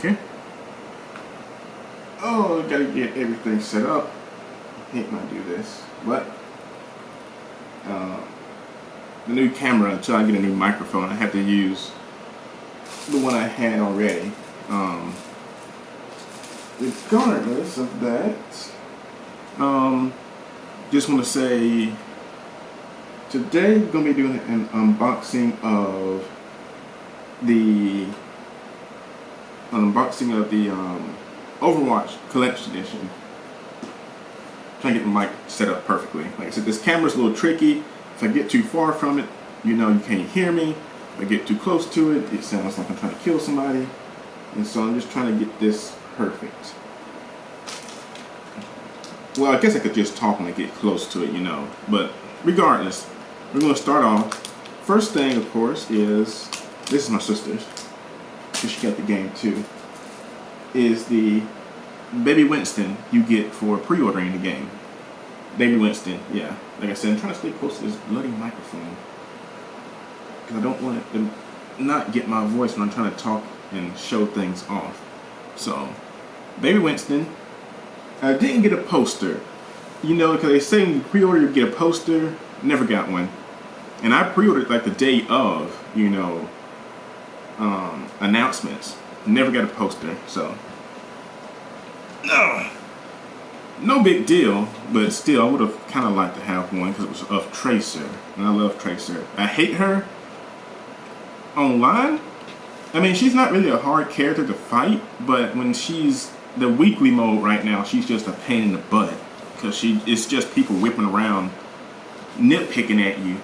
Okay. Oh, gotta get everything set up. I hate when I do this, but the new camera, until I get a new microphone, I have to use the one I had already. Regardless of that, just want to say today we're gonna be doing an unboxing of the Overwatch Collection Edition. Trying to get the mic set up perfectly. Like I said, this camera's a little tricky. If I get too far from it, you can't hear me. If I get too close to it, it sounds like I'm trying to kill somebody. And so I'm just trying to get this perfect. Well, I guess I could just talk when I get close to it, But regardless, we're going to start off. First thing, of course, is, this is my sister's, because she got the game too, is the Baby Winston you get for pre-ordering the game. Baby Winston, yeah. Like I said, I'm trying to stay close to this bloody microphone, because I don't want it to not get my voice when I'm trying to talk and show things off. So, Baby Winston. I didn't get a poster, because they say when you pre-order you get a poster. Never got one, and I pre-ordered like the day of, announcements. Never got a poster, so no big deal. But still, I would have kind of liked to have one because it was of Tracer, and I love Tracer. I hate her online. I mean, she's not really a hard character to fight, but when she's the weekly mode right now, she's just a pain in the butt, because it's just people whipping around nitpicking at you.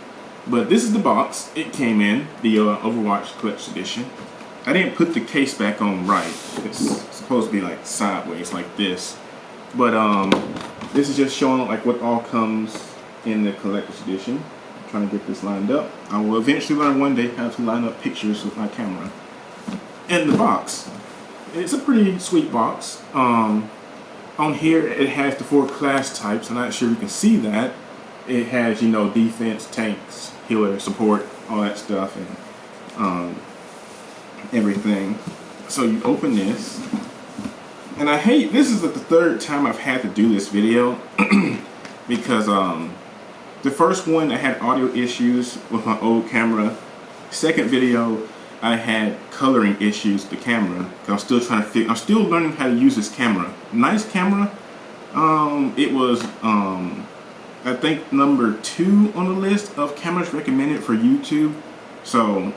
But this is the box it came in, the Overwatch Collection Edition. I didn't put the case back on right. It's supposed to be like sideways like this, but this is just showing like what all comes in the Collector's Edition. I'm trying to get this lined up. I will eventually learn one day how to line up pictures with my camera. And the box, it's a pretty sweet box. On here it has the 4 class types. I'm not sure you can see that. It has, defense, tanks, healer, support, all that stuff, and everything. So you open this, and this is the 3rd time I've had to do this video because the first one I had audio issues with my old camera. Second video I had coloring issues with the camera. I'm still I'm still learning how to use this camera. Nice camera. It was I think number 2 on the list of cameras recommended for YouTube. So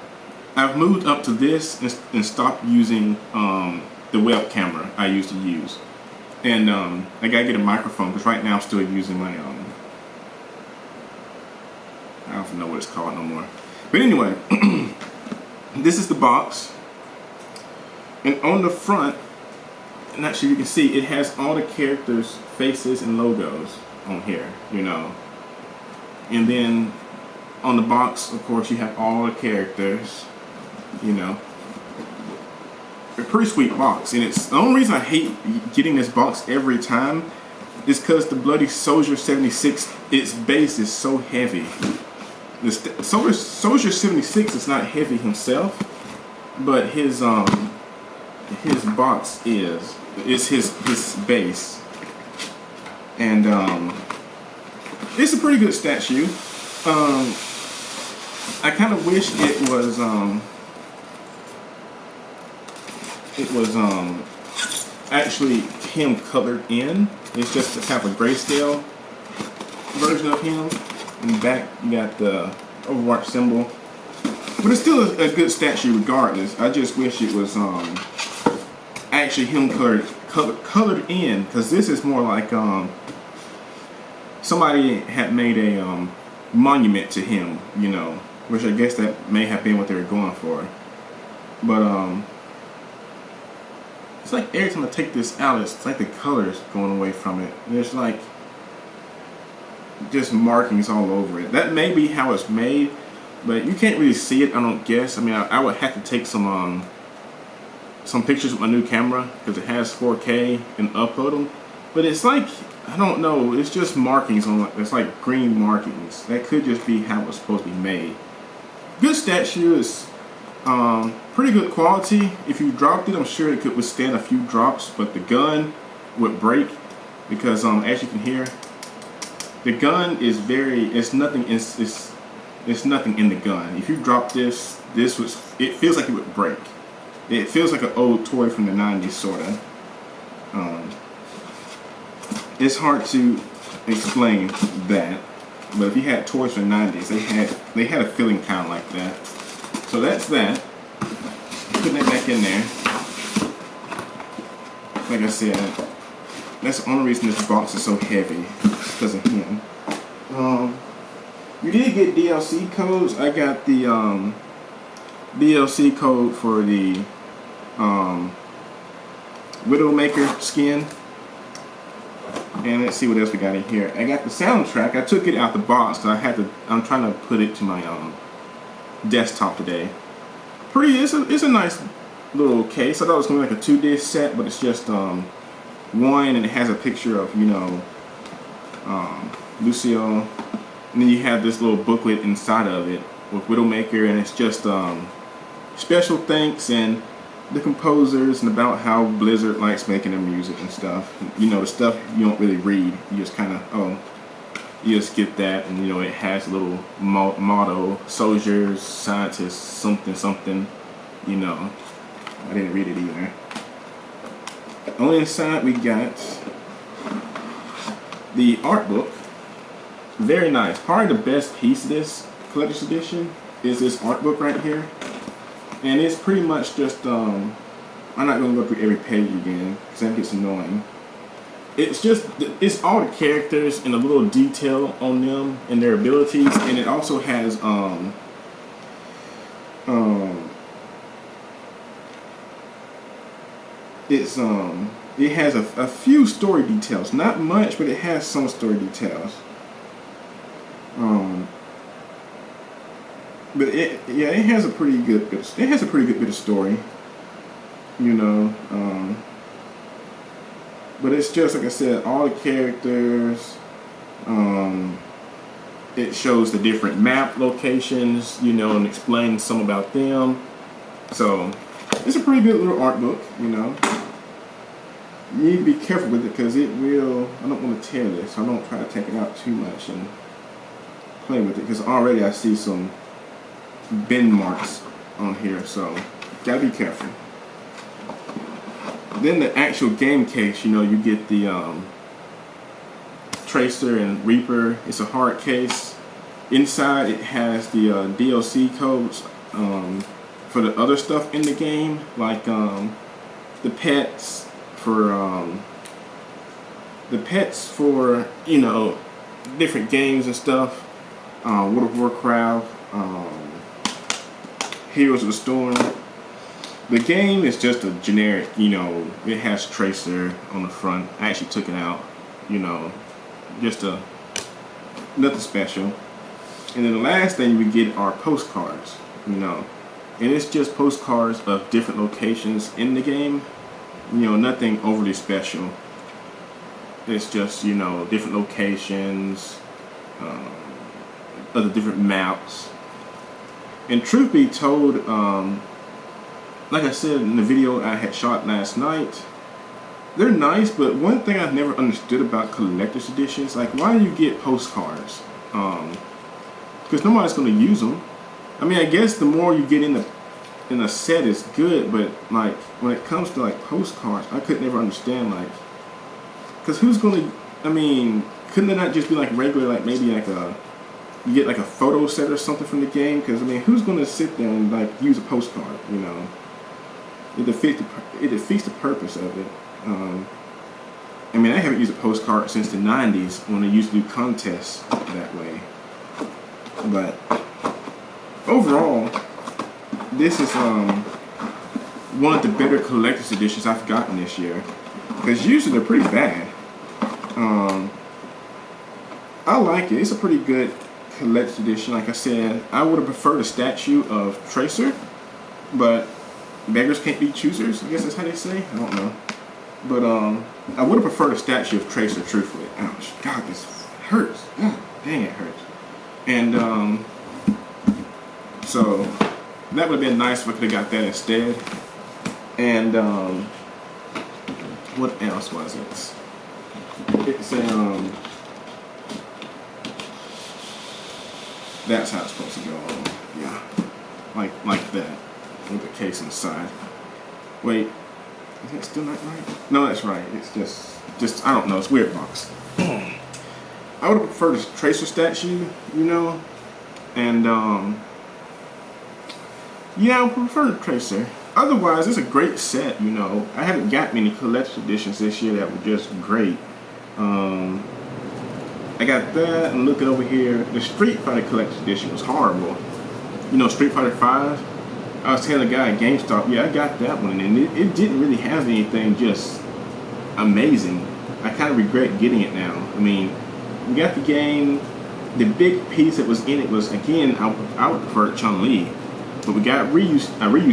I've moved up to this and stopped using the web camera I used to use. And I gotta get a microphone, because right now I'm still using my I don't know what it's called no more. But anyway, this is the box. And on the front, I'm not sure you can see, it has all the characters' faces and logos on here, And then on the box, of course, you have all the characters, A pretty sweet box. And it's the only reason I hate getting this box every time is because the bloody Soldier 76, its base is so heavy. The Soldier 76 is not heavy himself, but his box is his base. And it's a pretty good statue. I kind of wish it was actually him colored in. It's just a kind of a grayscale version of him. In the back you got the Overwatch symbol, but it's still a good statue regardless. I just wish it was actually him colored in, because this is more like somebody had made a monument to him, which I guess that may have been what they were going for. But it's like every time I take this out, it's like the color's going away from it. There's like just markings all over it. That may be how it's made, but you can't really see it, I don't guess. I mean, I would have to take some pictures with my new camera, because it has 4K, and upload them. But it's like, I don't know, it's just markings on, it's like green markings. That could just be how it's supposed to be made. Good statue. Is pretty pretty good quality. If you dropped it, I'm sure it could withstand a few drops, but the gun would break because as you can hear, the gun is it's nothing in the gun. If you drop this, it feels like it would break. It feels like an old toy from the 90s, sorta. It's hard to explain that, but if you had toys from the 90s, they had a feeling kind of like that. So that's that. Putting it back in there. Like I said, that's the only reason this box is so heavy, because of him. You did get DLC codes. I got the DLC code for the Widowmaker skin. And let's see what else we got in here. I got the soundtrack. I took it out the box because I'm trying to put it to my desktop today. It's a nice little case. I thought it was gonna be like a 2-disc set, but it's just one, and it has a picture of Lucio, and then you have this little booklet inside of it with Widowmaker, and it's just special thanks and the composers and about how Blizzard likes making their music and stuff. The stuff you don't really read. You just kind of you just get that, and it has a little motto: soldiers, scientists, something something. I didn't read it either. On the inside we got the art book. Very nice. Probably the best piece of this collector's edition is this art book right here. And it's pretty much just, I'm not going to go through every page again because that gets annoying. It's all the characters and a little detail on them and their abilities. And it also has, it has a few story details. Not much, but it has some story details. But it has a pretty good bit of story, but it's just like I said, all the characters. It shows the different map locations, and explains some about them. So it's a pretty good little art book, You need to be careful with it because it will. I don't want to tear this. So I don't try to take it out too much and play with it because already I see some bend marks on here, so gotta be careful. Then the actual game case, you get the Tracer and Reaper. It's a hard case. Inside it has the DLC codes for the other stuff in the game, like the pets for different games and stuff. World of Warcraft, Heroes of the Storm. The game is just a generic, it has Tracer on the front. I actually took it out, just nothing special. And then the last thing we get are postcards, and it's just postcards of different locations in the game, nothing overly special. It's just, different locations, other different maps. And truth be told, like I said in the video I had shot last night, they're nice, but one thing I've never understood about collector's editions, like why do you get postcards? Because nobody's going to use them. I mean, I guess the more you get in a set is good, but like when it comes to like postcards, I could never understand, like, because who's going to, couldn't it not just be like regular, like maybe like you get like a photo set or something from the game? Because who's going to sit there and like use a postcard? It defeats the purpose of it. I haven't used a postcard since the 90s when they used to do contests that way. But overall, this is one of the better collector's editions I've gotten this year. Because usually they're pretty bad. I like it. It's a pretty good collector's edition. Like I said, I would have preferred a statue of Tracer, but beggars can't be choosers, I guess that's how they say. I don't know. But I would have preferred a statue of Tracer, truthfully. Ouch. God, this hurts. God dang, it hurts. And so That would have been nice if I could have got that instead. And what else was it? It's that's how it's supposed to go. Yeah, like that with the case inside. Wait, is that still not right? No, that's right. It's just I don't know. It's a weird box. I would have preferred a tracer statue, you know, and yeah, I would prefer the tracer. Otherwise, it's a great set, you know. I haven't got many collector's editions this year that were just great. I got that, and looking over here, the Street Fighter collector's edition was horrible. You know, Street Fighter 5. I was telling the guy at GameStop, yeah, I got that one, and it didn't really have anything just amazing. I kind of regret getting it now. I mean, we got the game. The big piece that was in it was, again, I would prefer Chun-Li. But we got a Ryu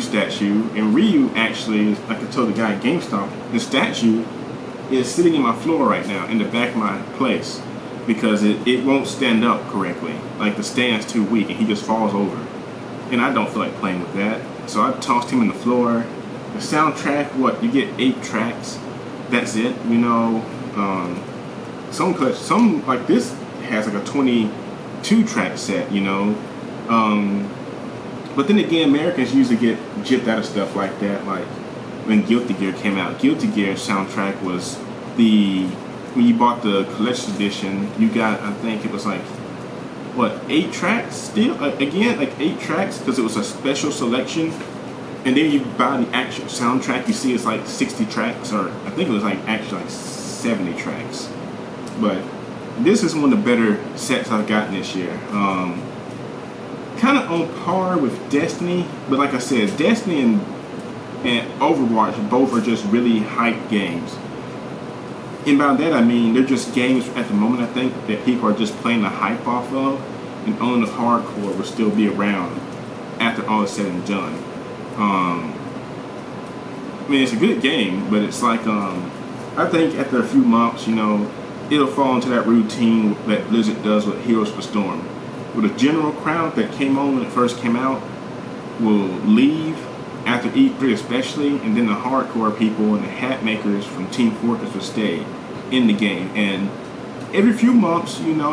statue, and Ryu actually, like I told the guy at GameStop, the statue is sitting in my floor right now in the back of my place because it won't stand up correctly. Like the stand's too weak and he just falls over. And I don't feel like playing with that. So I tossed him in the floor. The soundtrack, what, you get 8 tracks. That's it, you know. Some like this has like a 22 track set, you know. But then again, Americans usually get gypped out of stuff like that. Like when Guilty Gear came out, Guilty Gear soundtrack was when you bought the collection edition, you got, I think it was like, what, 8 tracks still? Again, like 8 tracks because it was a special selection. And then you buy the actual soundtrack, you see it's like 60 tracks, or I think it was like actually like 70 tracks. But this is one of the better sets I've gotten this year. Kind of on par with Destiny, but like I said, Destiny and Overwatch both are just really hype games. And by that I mean they're just games at the moment, I think, that people are just playing the hype off of, and only the hardcore will still be around after all is said and done. I mean, it's a good game, but it's like I think after a few months, you know, it'll fall into that routine that Blizzard does with Heroes of the Storm. With a general crowd that came on when it first came out will leave after E3 especially, and then the hardcore people and the hat makers from Team Fortress will stay in the game. And every few months, you know,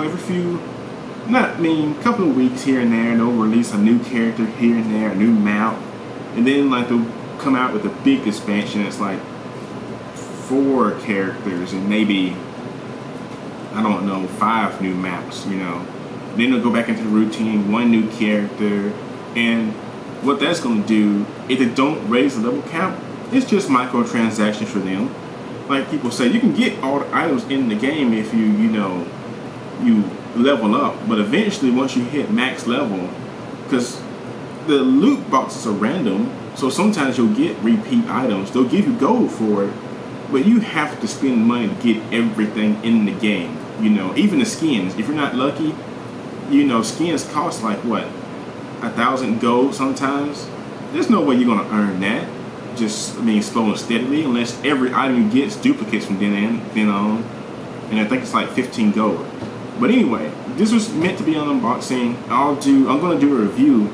couple of weeks here and there, they'll release a new character here and there, a new map, and then like they'll come out with a big expansion that's like 4 characters and maybe, I don't know, 5 new maps, you know. Then they'll go back into the routine, 1 new character, and what that's going to do, if they don't raise the level cap, it's just microtransactions for them. Like people say, you can get all the items in the game if you level up, but eventually once you hit max level, because the loot boxes are random, so sometimes you'll get repeat items. They'll give you gold for it, but you have to spend money to get everything in the game. You know, even the skins, if you're not lucky, you know, skins cost like what, 1,000 gold sometimes. There's no way you're gonna earn that. Just, I mean, slow and steadily, unless every item you get is duplicates from then on. And I think it's like 15 gold. But anyway, this was meant to be an unboxing. I'm gonna do a review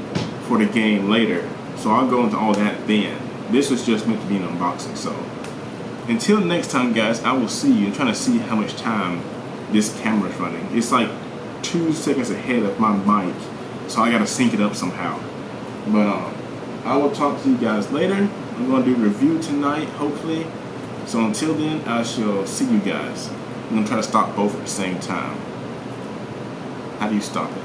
for the game later, so I'll go into all that then. This was just meant to be an unboxing. So until next time, guys, I will see you. I'm trying to see how much time this camera's running. It's like 2 seconds ahead of my mic, so I gotta sync it up somehow. But I will talk to you guys later. I'm gonna do a review tonight, hopefully. So until then, I shall see you guys. I'm gonna try to stop both at the same time. How do you stop it?